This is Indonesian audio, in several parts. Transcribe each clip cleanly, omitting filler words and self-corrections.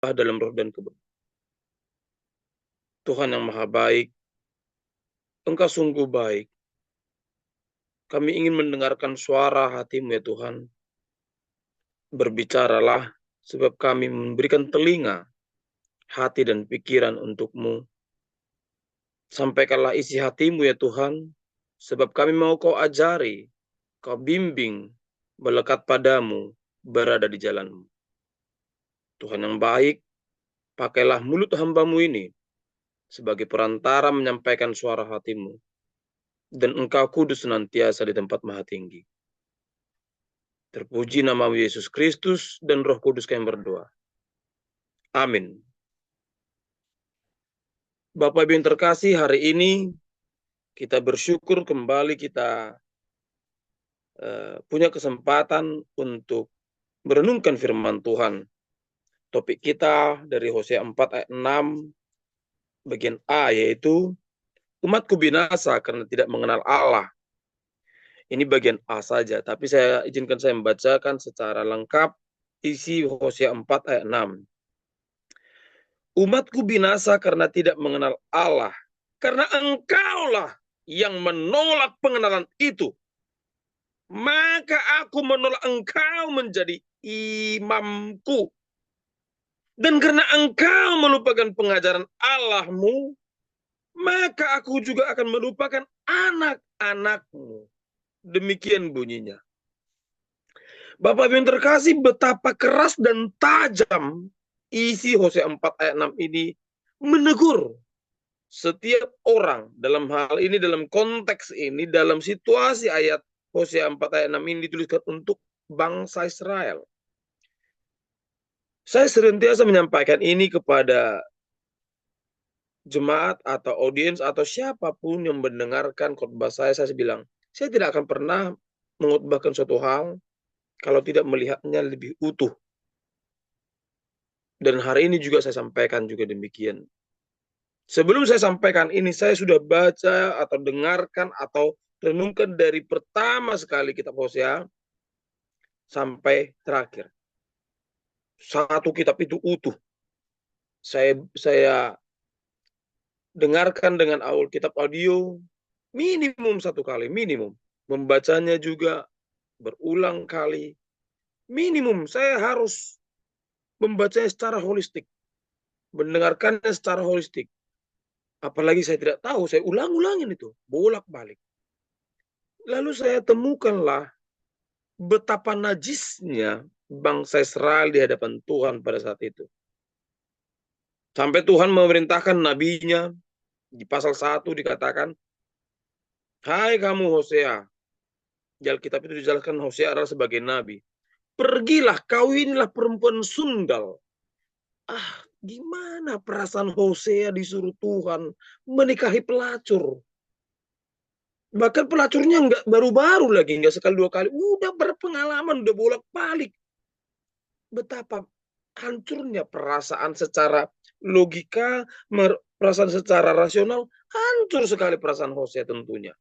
dalam roh dan kebenaran. Tuhan yang maha baik, Engkau sungguh baik. Kami ingin mendengarkan suara hati-Mu ya Tuhan. Berbicaralah, sebab kami memberikan telinga, hati dan pikiran untuk-Mu. Sampaikanlah isi hati-Mu ya Tuhan, sebab kami mau Kau ajari, Kau bimbing, melekat padamu, berada di jalan-Mu. Tuhan yang baik, pakailah mulut hamba-Mu ini sebagai perantara menyampaikan suara hati-Mu. Dan Engkau kudus senantiasa di tempat maha tinggi. Terpuji nama Yesus Kristus dan Roh Kudus kami berdoa. Amin. Bapak Ibu yang terkasih, hari ini kita bersyukur kembali kita punya kesempatan untuk merenungkan firman Tuhan. Topik kita dari Hosea 4 ayat 6 bagian A, yaitu umatku binasa karena tidak mengenal Allah. Ini bagian A saja, tapi saya izinkan saya membacakan secara lengkap isi Hosea 4 ayat 6. Umatku binasa karena tidak mengenal Allah, karena engkaulah yang menolak pengenalan itu. Maka aku menolak engkau menjadi imamku. Dan karena engkau melupakan pengajaran Allahmu, maka aku juga akan melupakan anak-anakmu. Demikian bunyinya. Bapak Ibu yang terkasih, betapa keras dan tajam isi Hosea 4 ayat 6 ini menegur setiap orang dalam hal ini, dalam konteks ini, dalam situasi ayat Hosea 4 ayat 6 ini dituliskan untuk bangsa Israel. Saya senantiasa menyampaikan ini kepada jemaat atau audiens atau siapapun yang mendengarkan khotbah saya bilang, saya tidak akan pernah mengkhotbahkan suatu hal kalau tidak melihatnya lebih utuh. Dan hari ini juga saya sampaikan juga demikian. Sebelum saya sampaikan ini, saya sudah baca atau dengarkan atau renungkan dari pertama sekali kitab Hosea sampai terakhir. Satu kitab itu utuh. Saya dengarkan dengan kitab audio minimum satu kali, minimum. Membacanya juga berulang kali. Minimum saya harus membacanya secara holistik. Mendengarkannya secara holistik. Apalagi saya tidak tahu, saya ulang-ulangin itu, bolak-balik. Lalu saya temukanlah betapa najisnya bangsa Israel di hadapan Tuhan pada saat itu. Sampai Tuhan memerintahkan nabinya, di pasal 1 dikatakan, hai kamu Hosea. Di Alkitab itu dijelaskan Hosea adalah sebagai nabi. Pergilah, kawinilah perempuan sundal. Gimana perasaan Hosea disuruh Tuhan menikahi pelacur? Bahkan pelacurnya nggak baru-baru lagi, nggak sekali dua kali. Udah berpengalaman, udah bolak-balik. Betapa hancurnya perasaan secara logika, perasaan secara rasional, hancur sekali perasaan Hosea tentunya.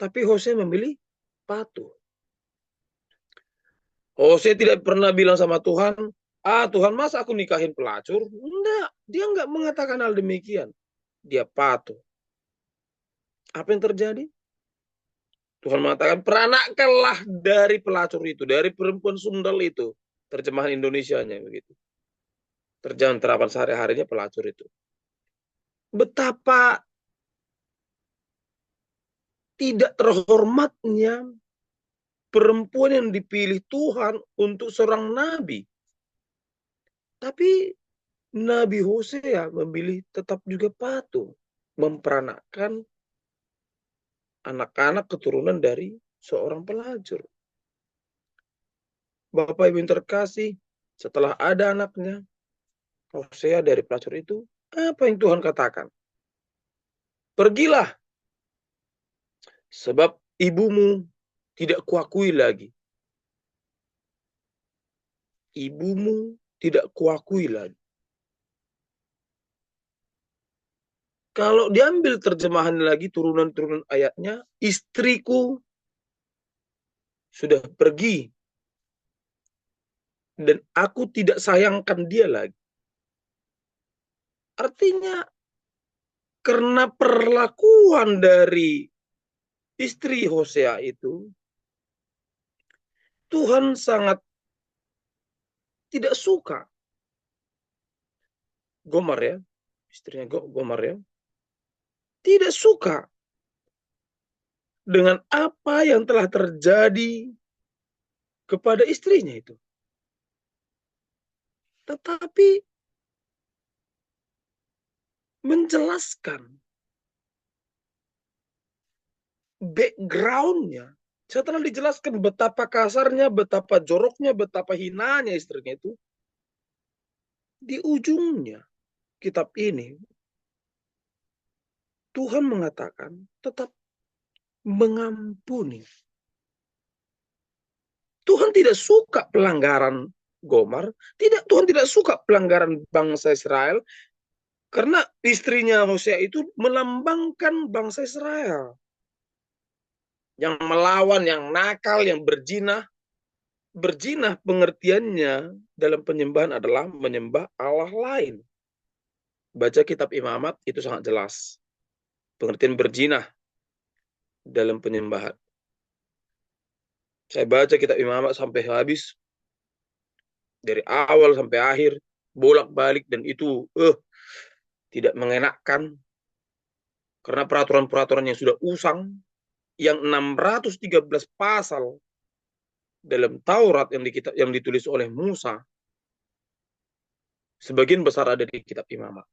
Tapi Hosea memilih patuh. Hosea tidak pernah bilang sama Tuhan, Tuhan masa aku nikahin pelacur? Enggak, dia enggak mengatakan hal demikian. Dia patuh. Apa yang terjadi? Tuhan mengatakan, peranakkanlah dari pelacur itu, dari perempuan sundal itu. Terjemahan Indonesianya begitu. Terjemahan terapan sehari-harinya pelacur itu. Betapa tidak terhormatnya perempuan yang dipilih Tuhan untuk seorang nabi. Tapi Nabi Hosea memilih tetap juga patuh memperanakkan anak-anak keturunan dari seorang pelacur. Bapak Ibu yang terkasih, setelah ada anaknya, Hosea dari pelacur itu, apa yang Tuhan katakan? Pergilah, sebab ibumu tidak kuakui lagi. Ibumu tidak kuakui lagi. Kalau diambil terjemahan lagi, turunan-turunan ayatnya, istriku sudah pergi dan aku tidak sayangkan dia lagi. Artinya karena perlakuan dari istri Hosea itu, Tuhan sangat tidak suka. Gomar ya, istrinya Gomar ya, tidak suka dengan apa yang telah terjadi kepada istrinya itu. Tetapi menjelaskan background-nya, setelah dijelaskan betapa kasarnya, betapa joroknya, betapa hinanya istrinya itu, di ujungnya kitab ini Tuhan mengatakan tetap mengampuni. Tuhan tidak suka pelanggaran Gomar, Tuhan tidak suka pelanggaran bangsa Israel, karena istrinya Hosea itu melambangkan bangsa Israel yang melawan, yang nakal, yang berjinah. Berjinah pengertiannya dalam penyembahan adalah menyembah Allah lain. Baca kitab Imamat itu sangat jelas. Pengertian berjinah dalam penyembahan. Saya baca kitab Imamat sampai habis, dari awal sampai akhir, bolak-balik, dan itu tidak mengenakkan, karena peraturan-peraturan yang sudah usang, yang 613 pasal dalam Taurat yang ditulis oleh Musa, sebagian besar ada di kitab Imamat.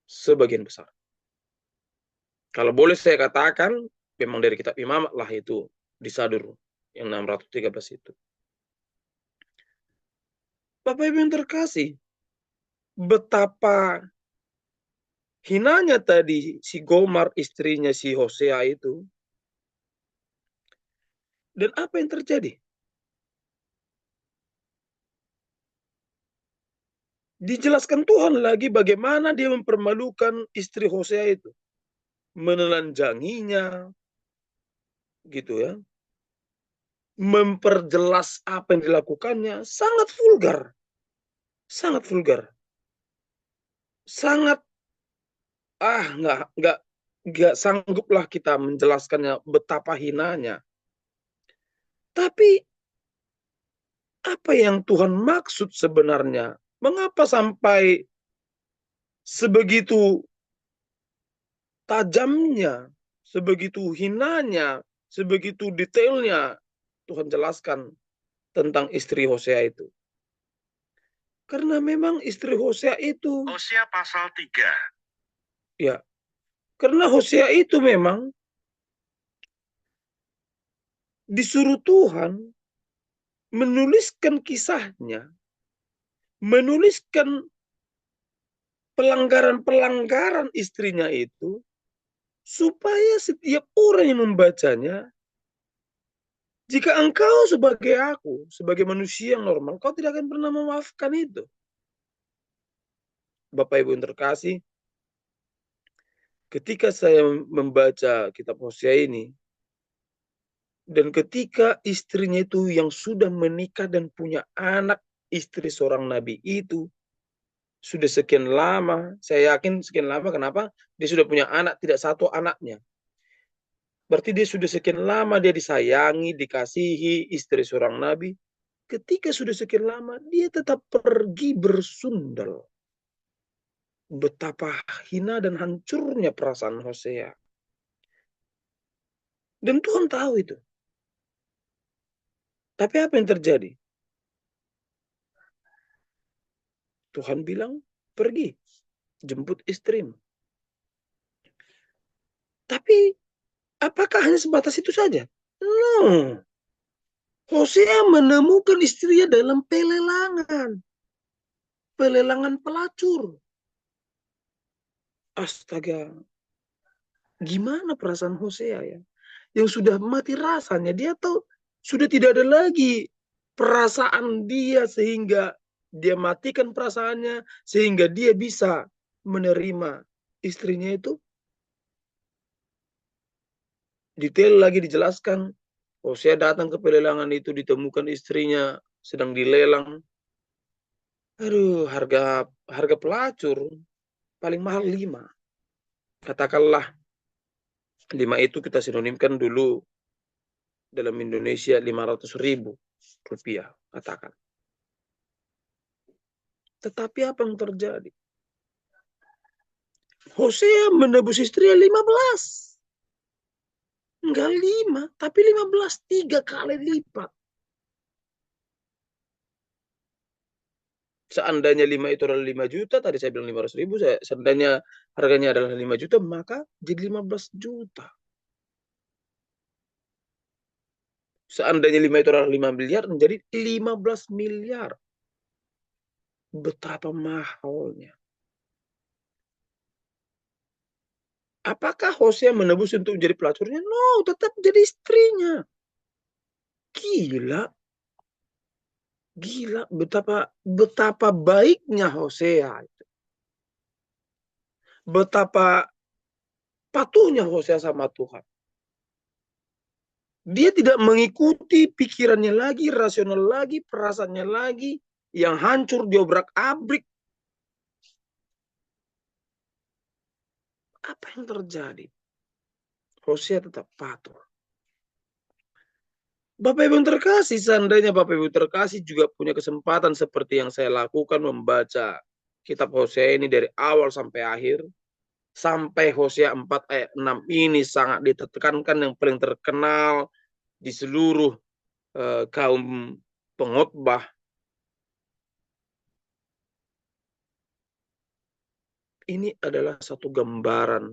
Sebagian besar. Kalau boleh saya katakan, memang dari kitab Imamat lah itu disadur, yang 613 itu. Bapak Ibu yang terkasih, betapa hinanya tadi si Gomar, istrinya si Hosea itu. Dan apa yang terjadi? Dijelaskan Tuhan lagi bagaimana dia mempermalukan istri Hosea itu. Menelanjanginya, gitu ya. Memperjelas apa yang dilakukannya, sangat vulgar. Sangat vulgar. Sangat, nggak sangguplah kita menjelaskannya betapa hinanya. Tapi apa yang Tuhan maksud sebenarnya? Mengapa sampai sebegitu tajamnya, sebegitu hinanya, sebegitu detailnya Tuhan jelaskan tentang istri Hosea itu? Karena memang istri Hosea itu, Hosea pasal 3. ya, karena Hosea itu memang disuruh Tuhan menuliskan kisahnya, menuliskan pelanggaran-pelanggaran istrinya itu, supaya setiap orang yang membacanya, jika engkau sebagai aku, sebagai manusia yang normal, kau tidak akan pernah memaafkan itu. Bapak Ibu yang terkasih, ketika saya membaca kitab Hosea ini, dan ketika istrinya itu yang sudah menikah dan punya anak, istri seorang nabi itu, sudah sekian lama, saya yakin sekian lama, kenapa? Dia sudah punya anak, tidak satu anaknya. Berarti dia sudah sekian lama dia disayangi, dikasihi, istri seorang nabi. Ketika sudah sekian lama, dia tetap pergi bersundal. Betapa hina dan hancurnya perasaan Hosea. Dan Tuhan tahu itu. Tapi apa yang terjadi? Tuhan bilang, pergi, jemput istrimu. Tapi apakah hanya sebatas itu saja? No. Hosea menemukan istrinya dalam pelelangan. Pelelangan pelacur. Astaga. Gimana perasaan Hosea ya? Yang sudah mati rasanya. Dia tahu sudah tidak ada lagi perasaan dia sehingga dia matikan perasaannya. Sehingga dia bisa menerima istrinya itu. Detail lagi dijelaskan. Hosea datang ke pelelangan itu, ditemukan istrinya sedang dilelang. Aduh, harga pelacur paling mahal 5. Katakanlah 5 itu kita sinonimkan dulu dalam Indonesia 500.000 rupiah, katakan. Tetapi apa yang terjadi? Hosea menebus istrinya 15. Enggak 5, tapi 15, 3 kali lipat. Seandainya 5 itu adalah 5 juta, tadi saya bilang 500.000, seandainya harganya adalah 5 juta, maka jadi 15 juta. Seandainya 5 itu adalah 5 miliar, menjadi 15 miliar. Betapa mahalnya. Apakah Hosea menebus untuk menjadi pelacurnya? No, tetap jadi istrinya. Gila. Gila, betapa baiknya Hosea. Betapa patuhnya Hosea sama Tuhan. Dia tidak mengikuti pikirannya lagi, rasional lagi, perasaannya lagi, yang hancur diobrak-abrik. Apa yang terjadi? Hosea tetap patuh. Bapak Ibu yang terkasih, seandainya Bapak Ibu terkasih juga punya kesempatan seperti yang saya lakukan, membaca kitab Hosea ini dari awal sampai akhir, sampai Hosea 4 ayat 6 ini sangat ditekankan, yang paling terkenal di seluruh kaum pengkhotbah. Ini adalah satu gambaran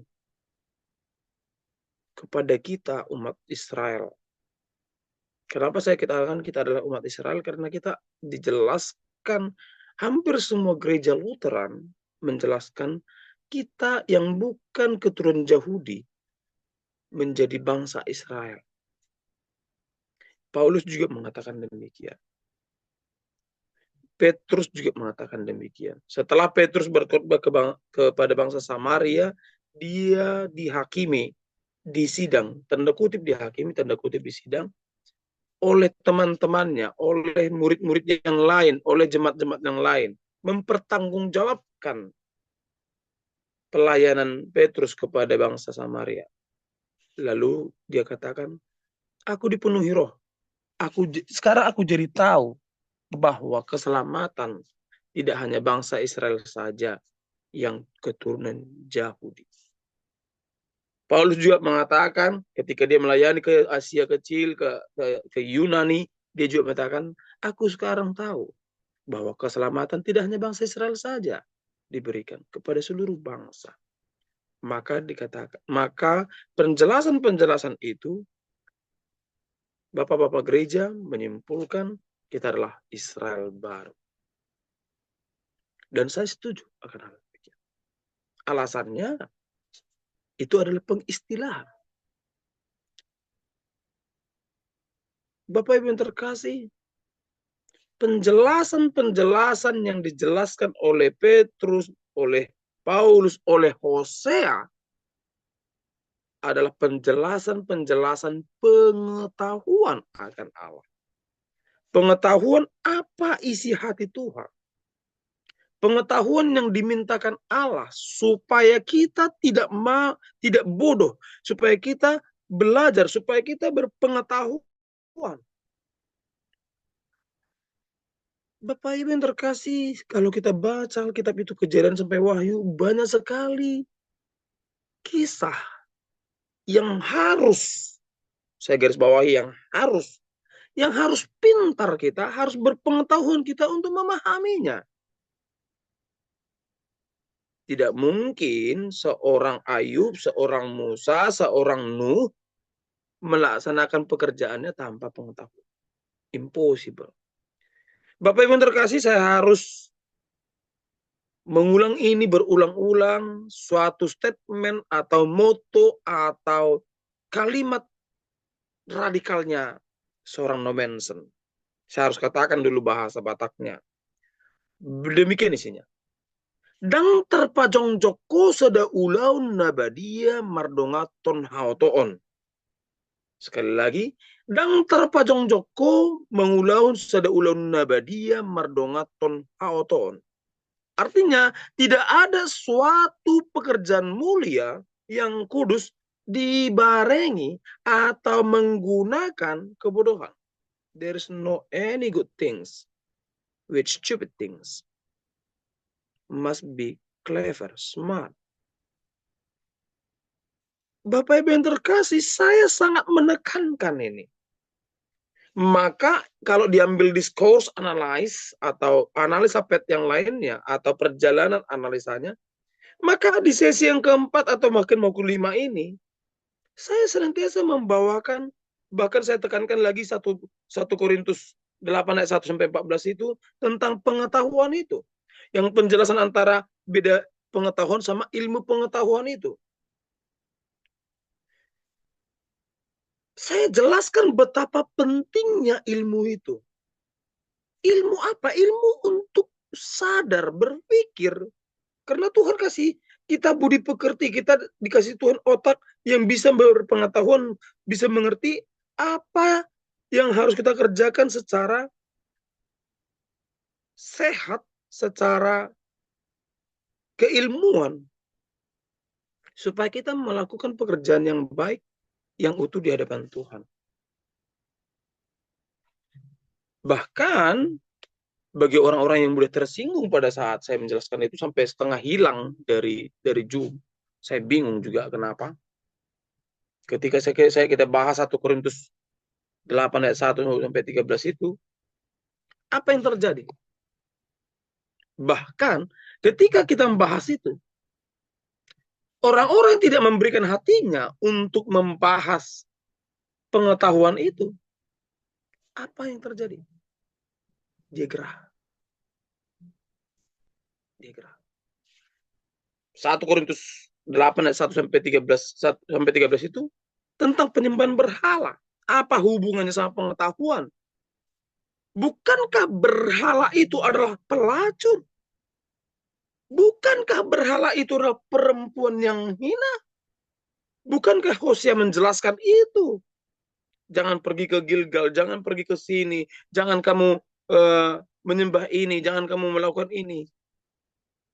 kepada kita umat Israel. Kenapa saya katakan kita adalah umat Israel? Karena kita dijelaskan, hampir semua gereja Lutheran menjelaskan kita yang bukan keturunan Yahudi menjadi bangsa Israel. Paulus juga mengatakan demikian. Petrus juga mengatakan demikian. Setelah Petrus berkhotbah kepada bangsa Samaria, dia dihakimi di sidang, tanda kutip dihakimi, tanda kutip di sidang, oleh teman-temannya, oleh murid-murid yang lain, oleh jemaat-jemaat yang lain, mempertanggungjawabkan pelayanan Petrus kepada bangsa Samaria. Lalu dia katakan, aku dipenuhi roh. Sekarang aku jadi tahu bahwa keselamatan tidak hanya bangsa Israel saja yang keturunan Yahudi. Paulus juga mengatakan ketika dia melayani ke Asia Kecil, ke Yunani, dia juga mengatakan, aku sekarang tahu bahwa keselamatan tidak hanya bangsa Israel saja diberikan kepada seluruh bangsa. Maka dikatakan, maka penjelasan-penjelasan itu Bapak-bapak gereja menyimpulkan kita adalah Israel baru. Dan saya setuju akan hal itu. Alasannya itu adalah pengistilahan. Bapak Ibu yang terkasih, penjelasan-penjelasan yang dijelaskan oleh Petrus, oleh Paulus, oleh Hosea adalah penjelasan-penjelasan pengetahuan akan Allah. Pengetahuan apa isi hati Tuhan. Pengetahuan yang dimintakan Allah supaya kita tidak bodoh, supaya kita belajar, supaya kita berpengetahuan. Bapak Ibu yang terkasih, kalau kita baca Alkitab itu Kejadian sampai Wahyu, banyak sekali kisah yang harus, saya garis bawahi, yang harus pintar kita, harus berpengetahuan kita untuk memahaminya. Tidak mungkin seorang Ayub, seorang Musa, seorang Nuh melaksanakan pekerjaannya tanpa pengetahuan. Impossible. Bapak Ibu yang terkasih, saya harus mengulang ini berulang-ulang, suatu statement atau moto atau kalimat radikalnya seorang Nomensen. Saya harus katakan dulu bahasa Bataknya. Demikian isinya. Dang terpajong joko seda ulaun nabadia mardongaton haotoon. Sekali lagi, dang terpajong joko mengulaun sada ulaun nabadia mardongaton haotoon. Artinya, tidak ada suatu pekerjaan mulia yang kudus dibarengi atau menggunakan kebodohan. There is no any good things with stupid things. Must be clever, smart. Bapak Ibu yang terkasih, saya sangat menekankan ini. Maka kalau diambil discourse analysis atau analisa pet yang lainnya atau perjalanan analisanya, maka di sesi yang keempat atau makin mau kelima ini, saya senantiasa membawakan, bahkan saya tekankan lagi 1 Korintus 8 ayat 1 sampai 14 itu tentang pengetahuan itu. Yang penjelasan antara beda pengetahuan sama ilmu pengetahuan itu. Saya jelaskan betapa pentingnya ilmu itu. Ilmu apa? Ilmu untuk sadar, berpikir. Karena Tuhan kasih kita budi pekerti, kita dikasih Tuhan otak yang bisa berpengetahuan, bisa mengerti apa yang harus kita kerjakan secara sehat, secara keilmuan. Supaya kita melakukan pekerjaan yang baik, yang utuh di hadapan Tuhan. Bahkan bagi orang-orang yang mudah tersinggung pada saat saya menjelaskan itu sampai setengah hilang dari Zoom. Saya bingung juga kenapa. Ketika kita bahas 1 Korintus 8 ayat 1 sampai 13 itu, apa yang terjadi? Bahkan ketika kita membahas itu, orang-orang yang tidak memberikan hatinya untuk membahas pengetahuan itu, apa yang terjadi? Dia gerah. 1 Korintus 8 ayat 1 sampai 13 itu tentang penyembahan berhala. Apa hubungannya sama pengetahuan? Bukankah berhala itu adalah pelacur? Bukankah berhala itu adalah perempuan yang hina? Bukankah Hosea menjelaskan itu? Jangan pergi ke Gilgal, jangan pergi ke sini, jangan kamu menyembah ini, jangan kamu melakukan ini.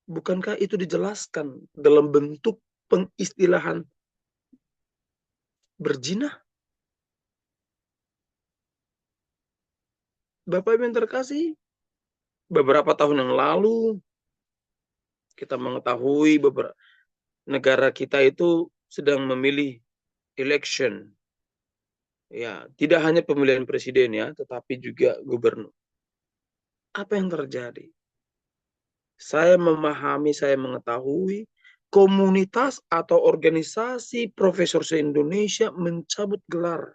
Bukankah itu dijelaskan dalam bentuk pengistilahan berzina? Bapak Ibu yang terkasih, beberapa tahun yang lalu kita mengetahui beberapa negara kita itu sedang memilih election. Ya, tidak hanya pemilihan presiden ya, tetapi juga gubernur. Apa yang terjadi? Saya memahami, saya mengetahui komunitas atau organisasi profesor se-Indonesia mencabut gelar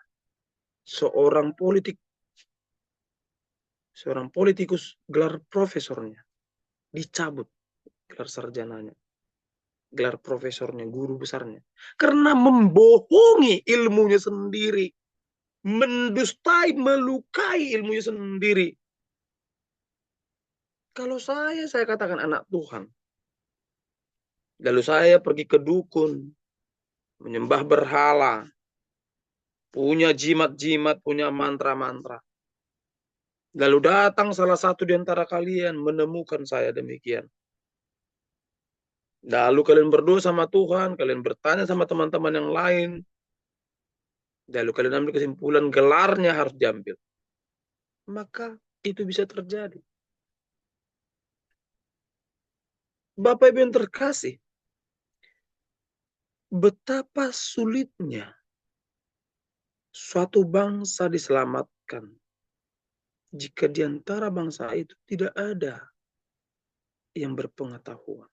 seorang politikus, gelar profesornya dicabut, gelar sarjananya, gelar profesornya, guru besarnya, karena membohongi ilmunya sendiri, mendustai, melukai ilmunya sendiri. Kalau saya katakan anak Tuhan, lalu saya pergi ke dukun, menyembah berhala, punya jimat-jimat, punya mantra-mantra. Lalu datang salah satu di antara kalian menemukan saya demikian. Lalu kalian berdoa sama Tuhan, kalian bertanya sama teman-teman yang lain. Lalu kalian ambil kesimpulan gelarnya harus diambil. Maka itu bisa terjadi. Bapak Ibu yang terkasih, betapa sulitnya suatu bangsa diselamatkan jika di antara bangsa itu tidak ada yang berpengetahuan.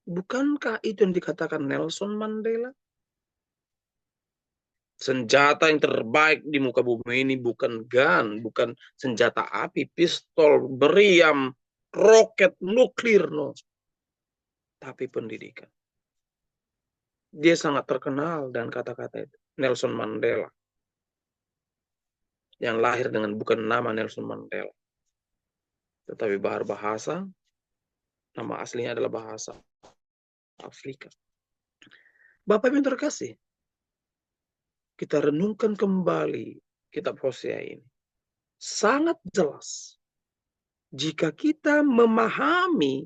Bukankah itu yang dikatakan Nelson Mandela? Senjata yang terbaik di muka bumi ini bukan gun, bukan senjata api, pistol, meriam, roket, nuklir, no. Tapi pendidikan. Dia sangat terkenal dan kata-kata itu. Nelson Mandela. Yang lahir dengan bukan nama Nelson Mandela. Tetapi bahasa, nama aslinya adalah bahasa Afrika. Bapak Ibu yang terkasih, kita renungkan kembali kitab Hosea ini. Sangat jelas Jika kita memahami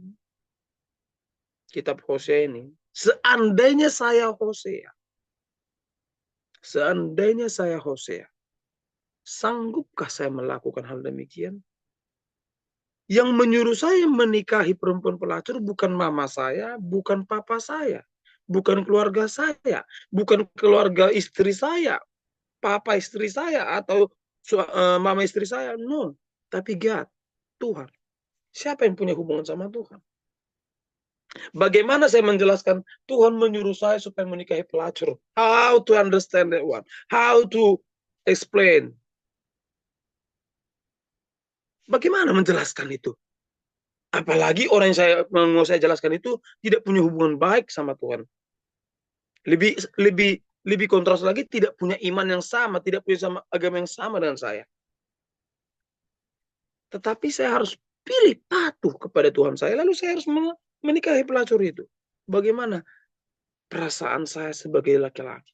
kitab Hosea ini, seandainya saya Hosea, sanggupkah saya melakukan hal demikian? Yang menyuruh saya menikahi perempuan pelacur bukan mama saya, bukan papa saya, bukan keluarga saya, bukan keluarga istri saya, papa istri saya, atau mama istri saya. No, tapi God, Tuhan. Siapa yang punya hubungan sama Tuhan? Bagaimana saya menjelaskan Tuhan menyuruh saya supaya menikahi pelacur? How to understand that one? How to explain? Bagaimana menjelaskan itu? Apalagi orang yang mau saya jelaskan itu tidak punya hubungan baik sama Tuhan. Lebih lebih lebih kontras lagi, tidak punya iman yang sama, tidak punya agama yang sama dengan saya. Tetapi saya harus pilih patuh kepada Tuhan saya, lalu saya harus menikahi pelacur itu. Bagaimana perasaan saya sebagai laki-laki?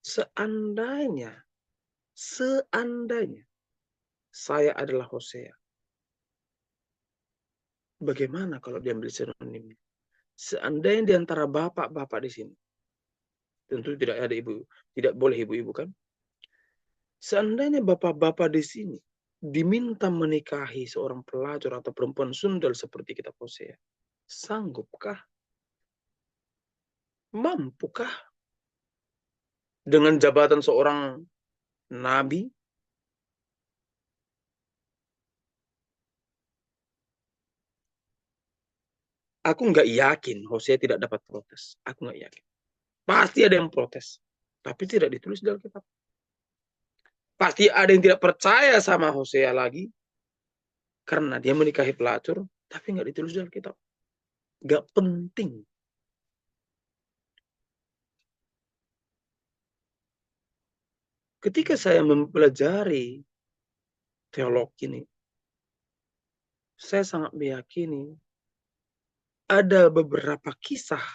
Seandainya saya adalah Hosea, bagaimana kalau diambil sinonimnya? Seandainya di antara bapak-bapak di sini, tentu tidak ada ibu, tidak boleh ibu-ibu kan? Seandainya bapak-bapak di sini diminta menikahi seorang pelacur atau perempuan sundal seperti kitab Hosea, sanggupkah? Mampukah dengan jabatan seorang nabi? Aku nggak yakin Hosea tidak dapat protes. Aku nggak yakin. Pasti ada yang protes. Tapi tidak ditulis dalam kitab. Pasti ada yang tidak percaya sama Hosea lagi. Karena dia menikahi pelacur. Tapi nggak ditulis dalam kitab. Nggak penting. Ketika saya mempelajari teologi ini, saya sangat meyakini ada beberapa kisah,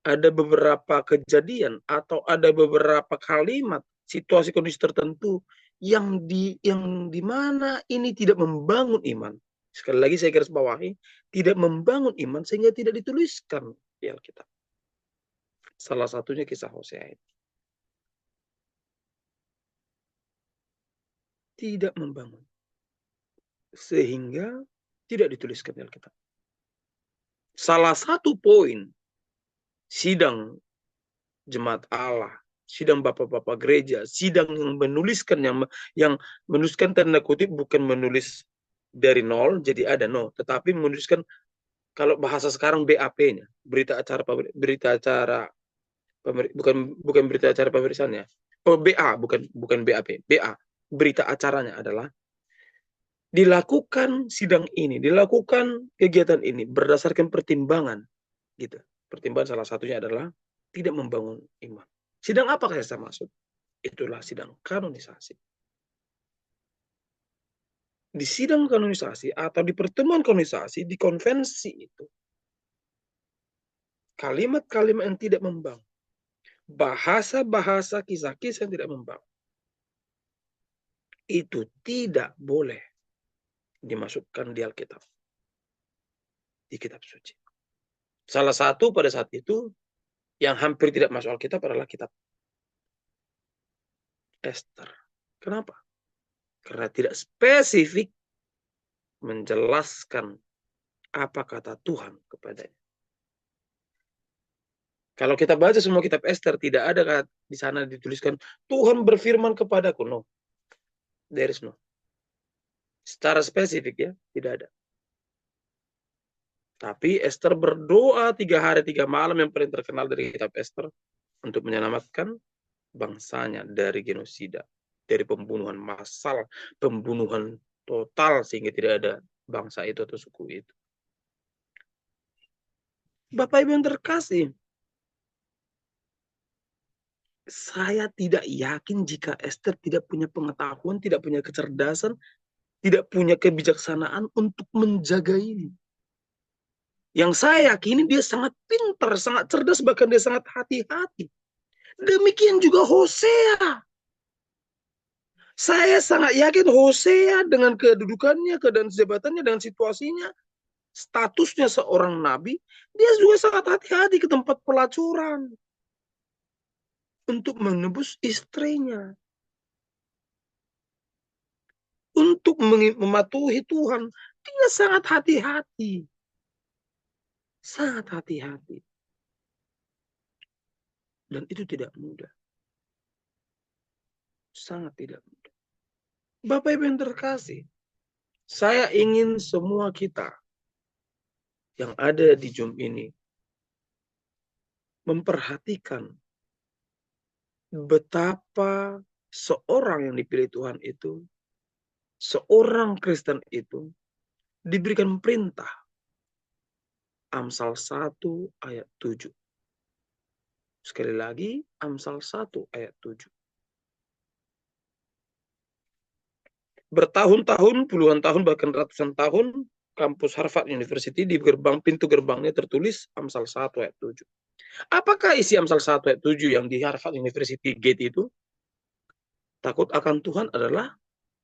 ada beberapa kejadian, atau ada beberapa kalimat, situasi kondisi tertentu yang di mana ini tidak membangun iman. Sekali lagi saya garis bawahi, tidak membangun iman sehingga tidak dituliskan di Alkitab. Salah satunya kisah Hosea ini. Tidak membangun. Sehingga tidak dituliskan di Alkitab. Salah satu poin sidang jemaat Allah, sidang bapak-bapak gereja, sidang yang menuliskan tanda kutip, bukan menulis dari nol jadi ada, no, tetapi menuliskan, kalau bahasa sekarang BAP-nya, berita acara bukan berita acara pemeriksaannya. Oh, BA, bukan BAP, BA. Berita acaranya adalah dilakukan sidang ini, dilakukan kegiatan ini berdasarkan pertimbangan gitu. Pertimbangan salah satunya adalah tidak membangun iman. Sidang apa yang saya maksud? Itulah sidang kanonisasi. Di sidang kanonisasi atau di pertemuan kanonisasi, di konvensi itu, kalimat-kalimat yang tidak membangun, bahasa-bahasa kisah-kisah yang tidak membangun, itu tidak boleh dimasukkan di Alkitab, di kitab suci. Salah satu pada saat itu yang hampir tidak masuk Alkitab adalah kitab Ester. Kenapa? Karena tidak spesifik menjelaskan apa kata Tuhan kepadanya. Kalau kita baca semua kitab Ester, tidak ada di sana dituliskan Tuhan berfirman kepadaku. No. There is no. Secara spesifik ya, tidak ada. Tapi Ester berdoa 3 hari 3 malam, yang paling terkenal dari kitab Ester, untuk menyelamatkan bangsanya dari genosida, dari pembunuhan massal, pembunuhan total, sehingga tidak ada bangsa itu atau suku itu. Bapak Ibu yang terkasih, saya tidak yakin jika Ester tidak punya pengetahuan, tidak punya kecerdasan, tidak punya kebijaksanaan untuk menjaga ini. Yang saya yakini dia sangat pintar, sangat cerdas, bahkan dia sangat hati-hati. Demikian juga Hosea. Saya sangat yakin Hosea dengan kedudukannya, keadaan jabatannya, dengan situasinya, statusnya seorang nabi, dia juga sangat hati-hati ke tempat pelacuran untuk menebus istrinya, untuk mematuhi Tuhan. Dia sangat hati-hati, sangat hati-hati, dan itu tidak mudah, sangat tidak mudah. Bapak Ibu yang terkasih, saya ingin semua kita yang ada di Zoom ini memperhatikan betapa seorang yang dipilih Tuhan itu, seorang Kristen itu, diberikan perintah. Amsal 1 ayat 7. Sekali lagi, Amsal 1 ayat 7. Bertahun-tahun, puluhan tahun, bahkan ratusan tahun, kampus Harvard University di pintu gerbangnya tertulis Amsal 1 ayat 7. Apakah isi Amsal 1 ayat 7 yang di Harvard University Gate itu? Takut akan Tuhan adalah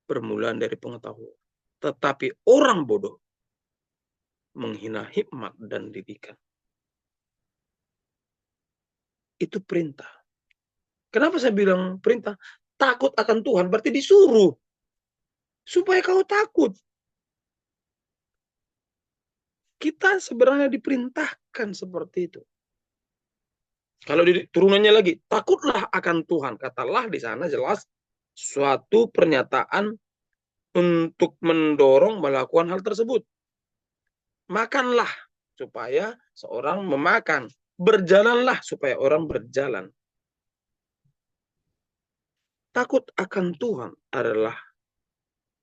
permulaan dari pengetahuan. Tetapi orang bodoh menghina hikmat dan didikan. Itu perintah. Kenapa saya bilang perintah? Takut akan Tuhan berarti disuruh. Supaya kau takut. Kita sebenarnya diperintahkan seperti itu. Kalau turunannya lagi, takutlah akan Tuhan. Katalah di sana jelas suatu pernyataan untuk mendorong melakukan hal tersebut. Makanlah supaya seorang memakan. Berjalanlah supaya orang berjalan. Takut akan Tuhan adalah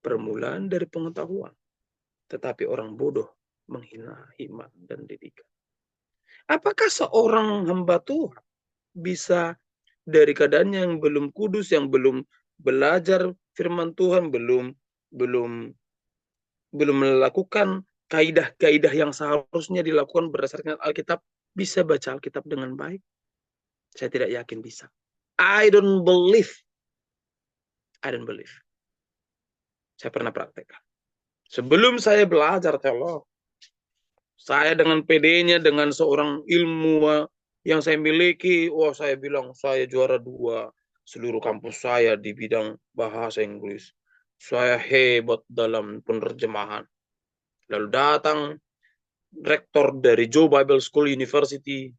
permulaan dari pengetahuan. Tetapi orang bodoh menghina hikmat dan didikan. Apakah seorang hamba Tuhan bisa dari keadaannya yang belum kudus, yang belum belajar firman Tuhan, belum melakukan kaidah-kaidah yang seharusnya dilakukan berdasarkan Alkitab, bisa baca Alkitab dengan baik? Saya tidak yakin bisa. I don't believe. Saya pernah praktekkan. Sebelum saya belajar teologi, saya dengan PD-nya, dengan seorang ilmu yang saya miliki, saya bilang saya juara 2 seluruh kampus saya di bidang bahasa Inggris. Saya hebat dalam penerjemahan. Lalu datang rektor dari Joe Bible School University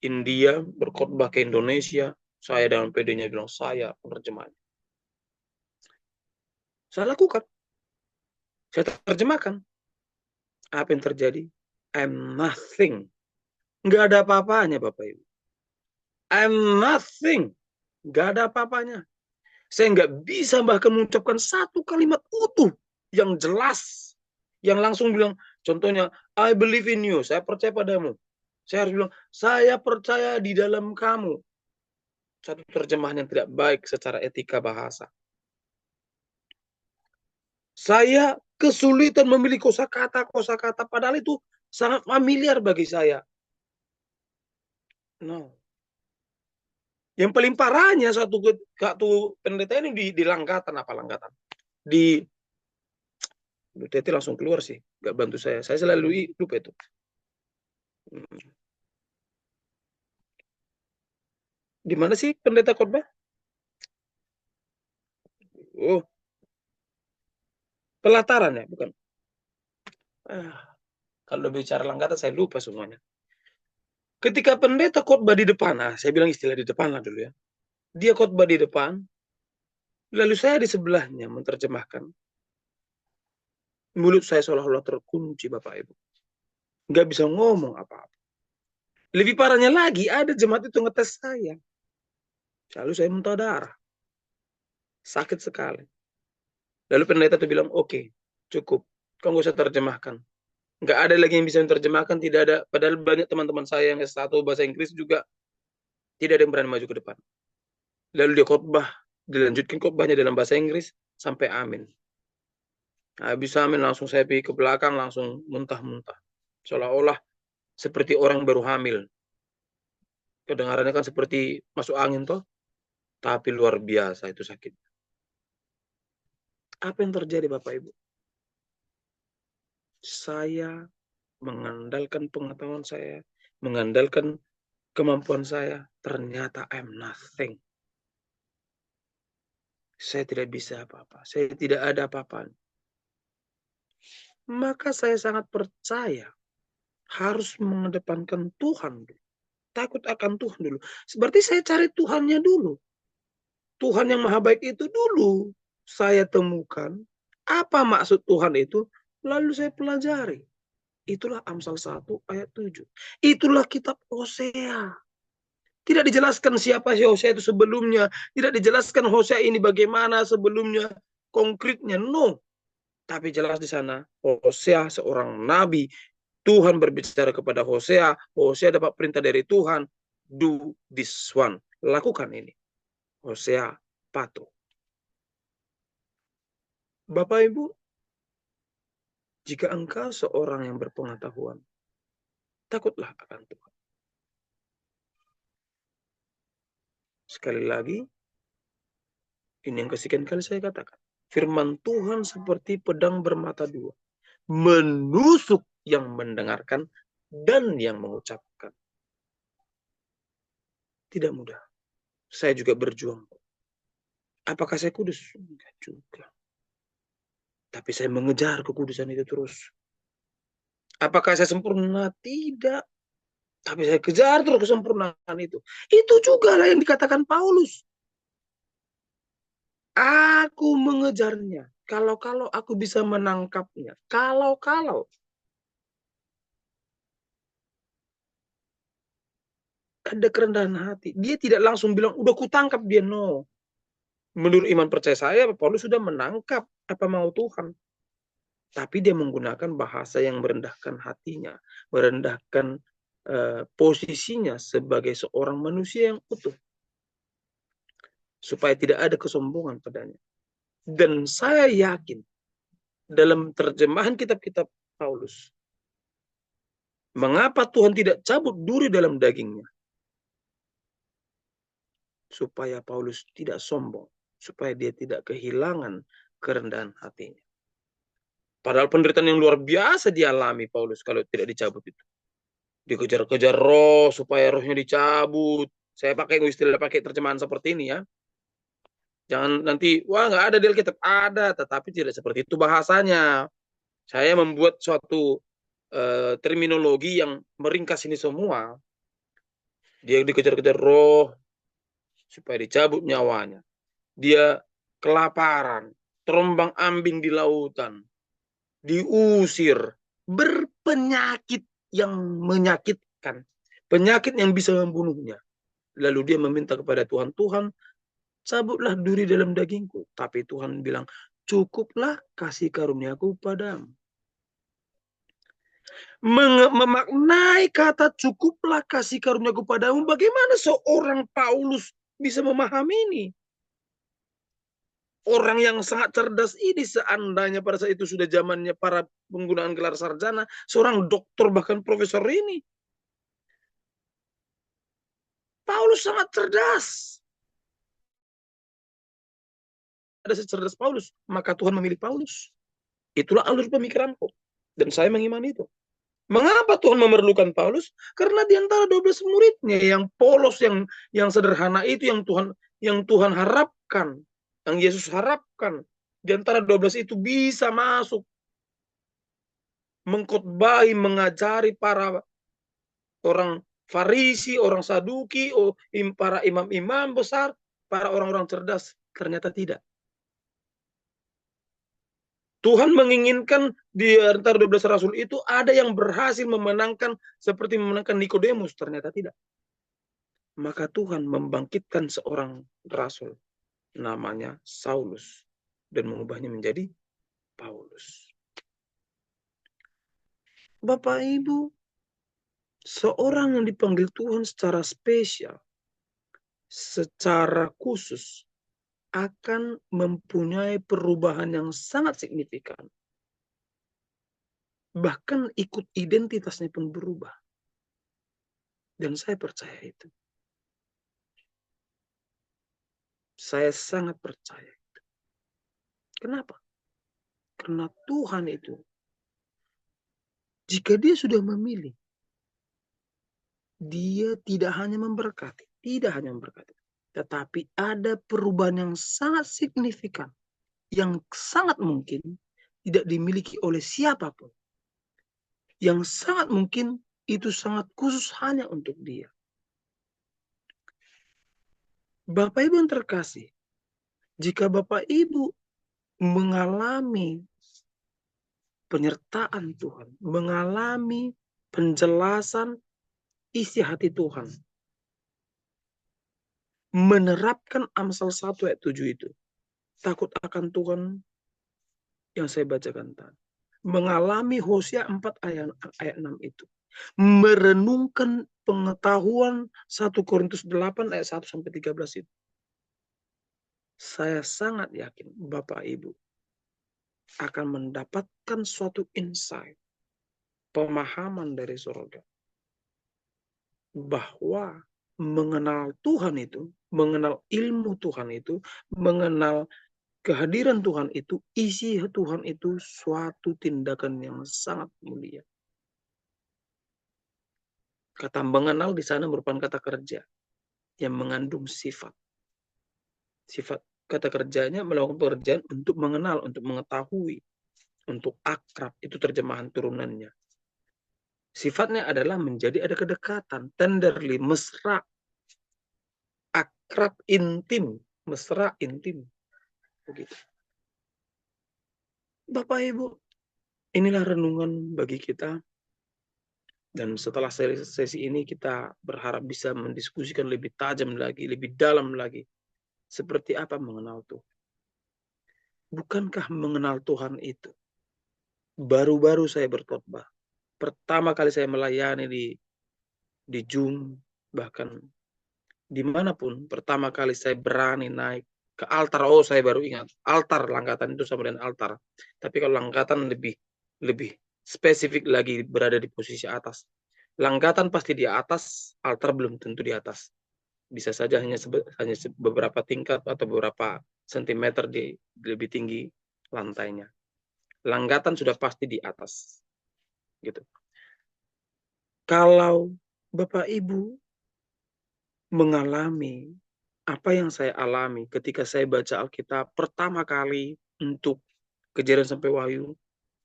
India berkhotbah ke Indonesia. Saya dengan PD-nya bilang saya penerjemahnya. Saya lakukan. Saya terjemahkan. Apa yang terjadi? I'm nothing. Nggak ada apa-apanya, Bapak Ibu. I'm nothing. Nggak ada apa-apanya. Saya nggak bisa bahkan mengucapkan satu kalimat utuh yang jelas. Yang langsung bilang, contohnya, I believe in you. Saya percaya padamu. Saya harus bilang, saya percaya di dalam kamu. Satu terjemahan yang tidak baik secara etika bahasa. Saya kesulitan memilih kosakata, padahal itu sangat familiar bagi saya. No. Yang paling parahnya satu pendeta ini di Langgatan, apa Langgatan? Di Teti langsung keluar sih, nggak bantu saya. Saya selalu lupa itu. Di mana sih pendeta khotbah? Oh, pelataran ya, bukan? Kalau bicara Langgatan saya lupa semuanya. Ketika pendeta khotbah di depan, saya bilang istilah di depan lah dulu ya. Dia khotbah di depan, lalu saya di sebelahnya menerjemahkan. Mulut saya seolah-olah terkunci, Bapak Ibu. Nggak bisa ngomong apa-apa. Lebih parahnya lagi, ada jemaat itu ngetes saya. Lalu saya muntah darah. Sakit sekali. Lalu pendeta itu bilang, oke, cukup. Kau nggak usah terjemahkan. Nggak ada lagi yang bisa menerjemahkan, tidak ada. Padahal banyak teman-teman saya yang S1 bahasa Inggris juga tidak ada yang berani maju ke depan. Lalu dia khotbah, dilanjutkan khotbahnya dalam bahasa Inggris sampai amin. Habis amin langsung saya pergi ke belakang, langsung muntah-muntah. Seolah-olah seperti orang baru hamil. Kedengarannya kan seperti masuk angin toh, tapi luar biasa itu sakit. Apa yang terjadi Bapak Ibu? Saya mengandalkan pengetahuan saya, mengandalkan kemampuan saya, ternyata I'm nothing. Saya tidak bisa apa-apa. Saya tidak ada apa-apa. Maka saya sangat percaya harus mengedepankan Tuhan dulu. Takut akan Tuhan dulu. Berarti saya cari Tuhannya dulu. Tuhan yang maha baik itu dulu saya temukan. Apa maksud Tuhan itu? Lalu saya pelajari. Itulah Amsal 1 ayat 7. Itulah kitab Hosea. Tidak dijelaskan siapa si Hosea itu sebelumnya. Tidak dijelaskan Hosea ini bagaimana sebelumnya. Konkretnya, no. Tapi jelas di sana, Hosea seorang nabi. Tuhan berbicara kepada Hosea. Hosea dapat perintah dari Tuhan. Do this one. Lakukan ini. Hosea patuh. Bapak Ibu, jika engkau seorang yang berpengetahuan, takutlah akan Tuhan. Sekali lagi, ini yang kesekian kali saya katakan. Firman Tuhan seperti pedang bermata dua. Menusuk yang mendengarkan dan yang mengucapkan. Tidak mudah. Saya juga berjuang. Apakah saya kudus? Enggak juga. Tapi saya mengejar kekudusan itu terus. Apakah saya sempurna? Tidak. Tapi saya kejar terus kesempurnaan itu. Itu juga lah yang dikatakan Paulus. Aku mengejarnya. Kalau-kalau aku bisa menangkapnya. Kalau-kalau. Ada kerendahan hati. Dia tidak langsung bilang, udah kutangkap dia. No. Menurut iman percaya saya, Paulus sudah menangkap apa mau Tuhan. Tapi dia menggunakan bahasa yang merendahkan hatinya. Merendahkan posisinya sebagai seorang manusia yang utuh. Supaya tidak ada kesombongan padanya. Dan saya yakin, dalam terjemahan kitab-kitab Paulus, mengapa Tuhan tidak cabut duri dalam dagingnya? Supaya Paulus tidak sombong. Supaya dia tidak kehilangan kerendahan hatinya. Padahal penderitaan yang luar biasa dialami Paulus kalau tidak dicabut itu. Dikejar-kejar roh supaya rohnya dicabut. Saya pakai istilah pakai terjemahan seperti ini ya. Jangan nanti, wah nggak ada di Alkitab. Ada, tetapi tidak seperti itu bahasanya. Saya membuat suatu terminologi yang meringkas ini semua. Dia dikejar-kejar roh supaya dicabut nyawanya. Dia kelaparan, terombang ambing di lautan, diusir, berpenyakit yang menyakitkan, penyakit yang bisa membunuhnya. Lalu dia meminta kepada Tuhan, Tuhan, cabutlah duri dalam dagingku. Tapi Tuhan bilang, cukuplah kasih karuniaku padamu. Memaknai kata cukuplah kasih karuniaku padamu, bagaimana seorang Paulus bisa memahami ini? Orang yang sangat cerdas ini seandainya pada saat itu sudah zamannya para penggunaan gelar sarjana, seorang doktor bahkan profesor ini. Paulus sangat cerdas. Ada secerdas Paulus, maka Tuhan memilih Paulus. Itulah alur pemikiranku. Dan saya mengimani itu. Mengapa Tuhan memerlukan Paulus? Karena di antara 12 muridnya yang polos, yang sederhana itu yang Tuhan harapkan, yang Yesus harapkan. Di antara 12 itu bisa masuk mengkhotbahi, mengajari para orang Farisi, orang Saduki, para imam-imam besar, para orang-orang cerdas. Ternyata tidak. Tuhan menginginkan di antara 12 rasul itu ada yang berhasil memenangkan seperti memenangkan Nikodemus, ternyata tidak. Maka Tuhan membangkitkan seorang rasul namanya Saulus dan mengubahnya menjadi Paulus. Bapak Ibu, seorang yang dipanggil Tuhan secara spesial, secara khusus, akan mempunyai perubahan yang sangat signifikan. Bahkan ikut identitasnya pun berubah. Dan saya percaya itu. Saya sangat percaya itu. Kenapa? Karena Tuhan itu, jika dia sudah memilih, dia tidak hanya memberkati, tetapi ada perubahan yang sangat signifikan, yang sangat mungkin tidak dimiliki oleh siapapun. Yang sangat mungkin itu sangat khusus hanya untuk dia. Bapak Ibu yang terkasih, jika Bapak Ibu mengalami penyertaan Tuhan, mengalami penjelasan isi hati Tuhan, menerapkan Amsal 1 ayat 7 itu, takut akan Tuhan yang saya bacakan tadi, mengalami Hosea 4 ayat 6 itu, merenungkan pengetahuan 1 Korintus 8 ayat 1 sampai 13 itu, saya sangat yakin Bapak Ibu akan mendapatkan suatu insight, pemahaman dari surga, bahwa mengenal Tuhan itu, mengenal ilmu Tuhan itu, mengenal kehadiran Tuhan itu, isi Tuhan itu suatu tindakan yang sangat mulia. Kata mengenal di sana merupakan kata kerja yang mengandung sifat. Sifat kata kerjanya melakukan pekerjaan untuk mengenal, untuk mengetahui, untuk akrab. Itu terjemahan turunannya. Sifatnya adalah menjadi ada kedekatan, tenderly, mesra, akrab, intim, mesra, intim. Begitu. Bapak Ibu, inilah renungan bagi kita. Dan setelah sesi ini kita berharap bisa mendiskusikan lebih tajam lagi, lebih dalam lagi. Seperti apa mengenal Tuhan. Bukankah mengenal Tuhan itu? Baru-baru saya berkhotbah. Pertama kali saya melayani di Zoom, bahkan dimanapun, pertama kali saya berani naik ke altar. Oh, saya baru ingat. Altar, langkatan itu sama dengan altar. Tapi kalau langkatan lebih spesifik lagi berada di posisi atas. Langkatan pasti di atas, altar belum tentu di atas. Bisa saja hanya beberapa tingkat atau beberapa sentimeter lebih tinggi lantainya. Langgatan sudah pasti di atas. Gitu. Kalau Bapak Ibu mengalami apa yang saya alami ketika saya baca Alkitab pertama kali untuk Kejadian sampai Wahyu,